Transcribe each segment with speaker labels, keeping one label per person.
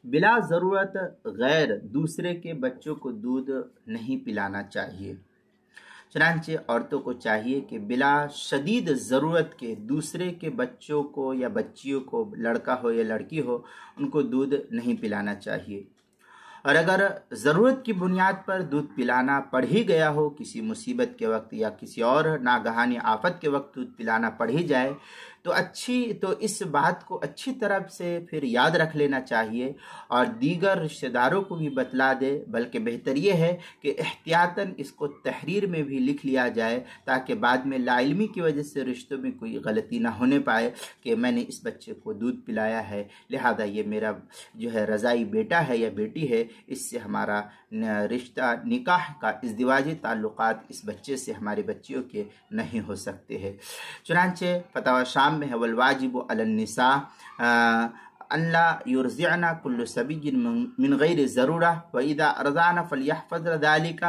Speaker 1: بلا ضرورت غیر دوسرے کے بچوں کو دودھ نہیں پلانا چاہیے۔ چنانچہ عورتوں کو چاہیے کہ بلا شدید ضرورت کے دوسرے کے بچوں کو یا بچیوں کو، لڑکا ہو یا لڑکی ہو، ان کو دودھ نہیں پلانا چاہیے۔ اور اگر ضرورت کی بنیاد پر دودھ پلانا پڑ ہی گیا ہو، کسی مصیبت کے وقت یا کسی اور ناگہانی آفت کے وقت دودھ پلانا پڑ ہی جائے، تو اس بات کو اچھی طرح سے پھر یاد رکھ لینا چاہیے اور دیگر رشتہ داروں کو بھی بتلا دے، بلکہ بہتر یہ ہے کہ احتیاطاً اس کو تحریر میں بھی لکھ لیا جائے تاکہ بعد میں لا علمی کی وجہ سے رشتوں میں کوئی غلطی نہ ہونے پائے کہ میں نے اس بچے کو دودھ پلایا ہے، لہذا یہ میرا جو ہے رضائی بیٹا ہے یا بیٹی ہے، اس سے ہمارا رشتہ نکاح کا ازدواجی تعلقات اس بچے سے ہماری بچیوں کے نہیں ہو سکتے ہیں۔ چنانچہ فتاوی شام میں ہے والواجب علی النساء ان لا يرضعن كل صبي من غیر ضرورہ واذا ارضعن فليحفظن ذلك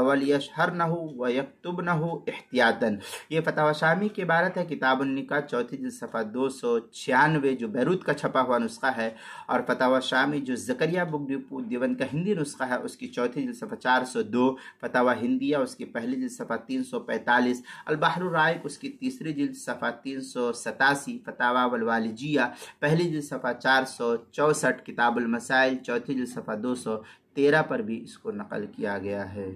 Speaker 1: وليشهرنه ويكتبنه احتیاطا۔ یہ فتاوی شامی کی عبارت ہے، کتاب النکاح چوتھی جلد صفحہ 296 جو بیروت کا چھپا ہوا نسخہ ہے، اور فتاوی شامی جو زکریا بک ڈپو دیوبند کا ہندی نسخہ ہے اس کی چوتھی جلد صفحہ 402، فتاوی ہندیہ اس کی پہلی جلد صفحہ 345، البحر الرائق اس کی تیسری جلد صفحہ 387، فتاوی والوالجیہ پہلی جلد صفحہ 464، کتاب المسائل چوتھی جلد صفحہ 213 پر بھی اس کو نقل کیا گیا ہے۔